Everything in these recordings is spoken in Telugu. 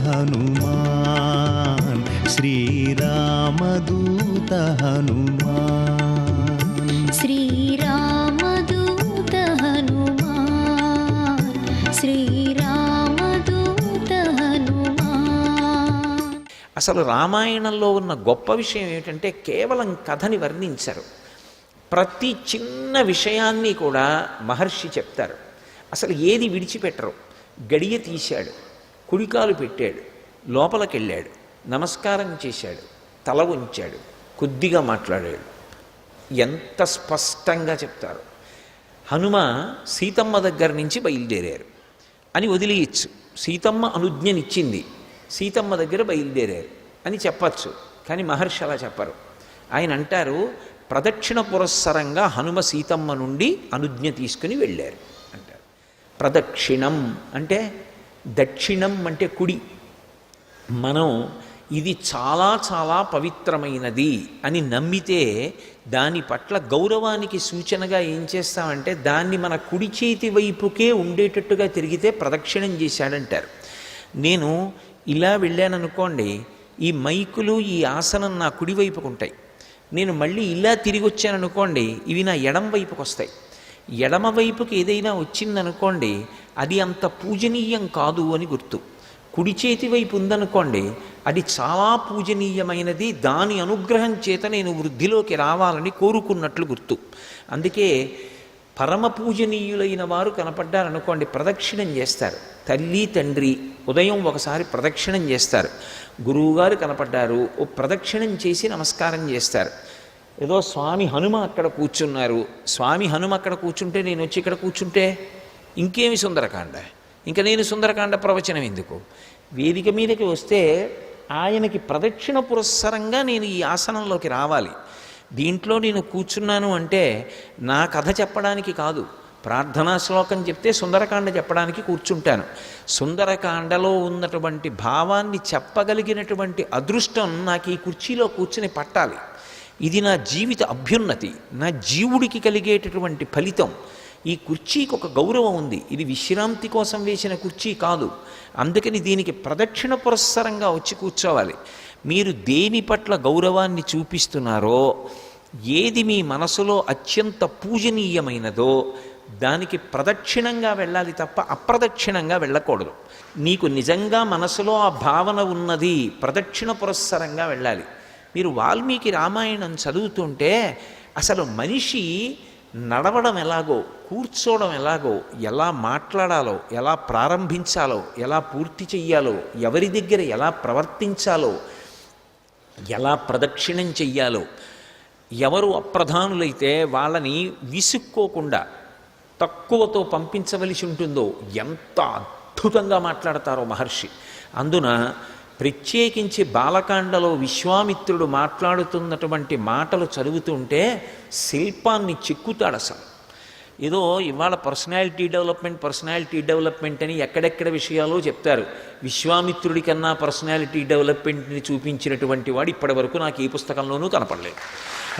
హనుమాన్ శ్రీరామదూత హనుమాన్ శ్రీరామదూత హనుమాన్ శ్రీరామదూత హనుమాన్. అసలు రామాయణంలో ఉన్న గొప్ప విషయం ఏమిటంటే కేవలం కథని వర్ణించరు. ప్రతి చిన్న విషయాన్ని కూడా మహర్షి చెప్తారు. అసలు ఏది విడిచిపెట్టరు. గడియ తీశాడు, కుడికాలు పెట్టాడు, లోపలికెళ్ళాడు, నమస్కారం చేశాడు, తల ఉంచాడు, కొద్దిగా మాట్లాడాడు. ఎంత స్పష్టంగా చెప్తారు. హనుమ సీతమ్మ దగ్గర నుంచి బయలుదేరారు అని వదిలేయచ్చు. సీతమ్మ అనుజ్ఞనిచ్చింది, సీతమ్మ దగ్గర బయలుదేరారు అని చెప్పచ్చు. కానీ మహర్షి అలా చెప్పరు. ఆయన అంటారు, ప్రదక్షిణ పురస్సరంగా హనుమ సీతమ్మ నుండి అనుజ్ఞ తీసుకుని వెళ్ళారు అంటారు. ప్రదక్షిణం అంటే దక్షిణం అంటే కుడి. మనం ఇది చాలా చాలా పవిత్రమైనది అని నమ్మితే దాని పట్ల గౌరవానికి సూచనగా ఏం చేస్తామంటే దాన్ని మన కుడి చేతి వైపుకే ఉండేటట్టుగా తిరిగితే ప్రదక్షిణం చేశాడంటారు. నేను ఇలా వెళ్ళాననుకోండి, ఈ మైకులు ఈ ఆసనం నా కుడివైపుకు ఉంటాయి. నేను మళ్ళీ ఇలా తిరిగి వచ్చాననుకోండి, ఇవి నా ఎడమ వైపుకి వస్తాయి. ఎడమ వైపుకి ఏదైనా వచ్చిందనుకోండి, అది అంత పూజనీయం కాదు అని గుర్తు. కుడి చేతి వైపు ఉందనుకోండి, అది చాలా పూజనీయమైనది, దాని అనుగ్రహం చేత నేను వృద్ధిలోకి రావాలని కోరుకున్నట్లు గుర్తు. అందుకే పరమ పూజనీయులైన వారు కనపడ్డారనుకోండి, ప్రదక్షిణం చేస్తారు. తల్లి తండ్రి ఉదయం ఒకసారి ప్రదక్షిణం చేస్తారు. గురువుగారు కనపడ్డారు, ఓ ప్రదక్షిణం చేసి నమస్కారం చేస్తారు. ఏదో స్వామి హనుమ అక్కడ కూర్చున్నారు, స్వామి హనుమ అక్కడ కూర్చుంటే నేను వచ్చి ఇక్కడ కూర్చుంటే ఇంకేమి సుందరకాండ, ఇంకా నేను సుందరకాండ ప్రవచనం ఎందుకు? వేదిక మీదకి వస్తే ఆయనకి ప్రదక్షిణ పురస్సరంగా నేను ఈ ఆసనంలోకి రావాలి. దీంట్లో నేను కూర్చున్నాను అంటే నా కథ చెప్పడానికి కాదు, ప్రార్థనా శ్లోకం చెప్తే సుందరకాండ చెప్పడానికి కూర్చుంటాను. సుందరకాండలో ఉన్నటువంటి భావాన్ని చెప్పగలిగినటువంటి అదృష్టం నాకు ఈ కుర్చీలో కూర్చుని పట్టాలి. ఇది నా జీవిత అభ్యున్నతి, నా జీవుడికి కలిగేటటువంటి ఫలితం. ఈ కుర్చీకి ఒక గౌరవం ఉంది, ఇది విశ్రాంతి కోసం వేసిన కుర్చీ కాదు. అందుకని దీనికి ప్రదక్షిణ పురస్సరంగా వచ్చి కూర్చోవాలి. మీరు దేని పట్ల గౌరవాన్ని చూపిస్తున్నారో, ఏది మీ మనసులో అత్యంత పూజనీయమైనదో దానికి ప్రదక్షిణంగా వెళ్ళాలి తప్ప అప్రదక్షిణంగా వెళ్ళకూడదు. నీకు నిజంగా మనసులో ఆ భావన ఉన్నది, ప్రదక్షిణ పురస్సరంగా వెళ్ళాలి. మీరు వాల్మీకి రామాయణం చదువుతుంటే అసలు మనిషి నడవడం ఎలాగో, కూర్చోవడం ఎలాగో, ఎలా మాట్లాడాలో, ఎలా ప్రారంభించాలో, ఎలా పూర్తి చెయ్యాలో, ఎవరి దగ్గర ఎలా ప్రవర్తించాలో, ఎలా ప్రదక్షిణం చెయ్యాలో, ఎవరు అప్రధానులైతే వాళ్ళని విసుక్కోకుండా తక్కువతో పంపించవలసి ఉంటుందో ఎంత అద్భుతంగా మాట్లాడతారో మహర్షి. అందున ప్రత్యేకించి బాలకాండలో విశ్వామిత్రుడు మాట్లాడుతున్నటువంటి మాటలు చదువుతుంటే శిల్పాన్ని చెక్కుతాడు. అసలు ఏదో ఇవాళ పర్సనాలిటీ డెవలప్మెంట్ అని ఎక్కడెక్కడ విషయాలు చెప్తారు. విశ్వామిత్రుడి కన్నా పర్సనాలిటీ డెవలప్మెంట్ని చూపించినటువంటి వాడు ఇప్పటి వరకు నాకు ఏ పుస్తకంలోనూ కనపడలేదు.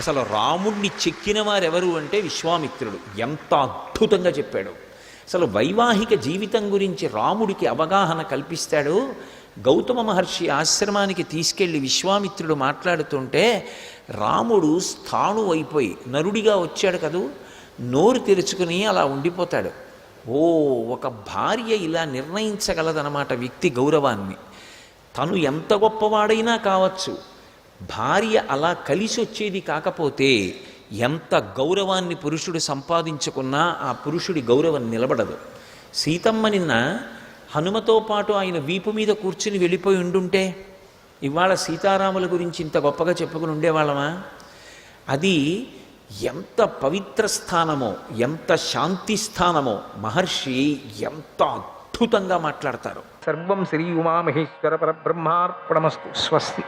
అసలు రాముడిని చెక్కిన వారెవరు అంటే విశ్వామిత్రుడు. ఎంత అద్భుతంగా చెప్పాడు. అసలు వైవాహిక జీవితం గురించి రాముడికి అవగాహన కల్పిస్తాడు. గౌతమ మహర్షి ఆశ్రమానికి తీసుకెళ్ళి విశ్వామిత్రుడు మాట్లాడుతుంటే రాముడు స్థాణు అయిపోయి నరుడిగా వచ్చాడు కదూ, నోరు తెరుచుకుని అలా ఉండిపోతాడు. ఓ, ఒక భార్య ఇలా నిర్ణయించగలదన్నమాట వ్యక్తి గౌరవాన్ని. తను ఎంత గొప్పవాడైనా కావచ్చు, భార్య అలా కలిసి వచ్చేది కాకపోతే ఎంత గౌరవాన్ని పురుషుడు సంపాదించుకున్నా ఆ పురుషుడి గౌరవం నిలబడదు. సీతమ్మ నిన్న హనుమతో పాటు ఆయన వీపు మీద కూర్చుని వెళ్ళిపోయి ఉండుంటే ఇవాళ సీతారాముల గురించి ఇంత గొప్పగా చెప్పుకుని ఉండేవాళ్ళమా? అది ఎంత పవిత్ర స్థానమో, ఎంత శాంతి స్థానమో మహర్షి ఎంత అద్భుతంగా మాట్లాడతారు. సర్వం శ్రీ ఉమామహేశ్వర పరబ్రహ్మార్పణమస్తు. స్వస్తి.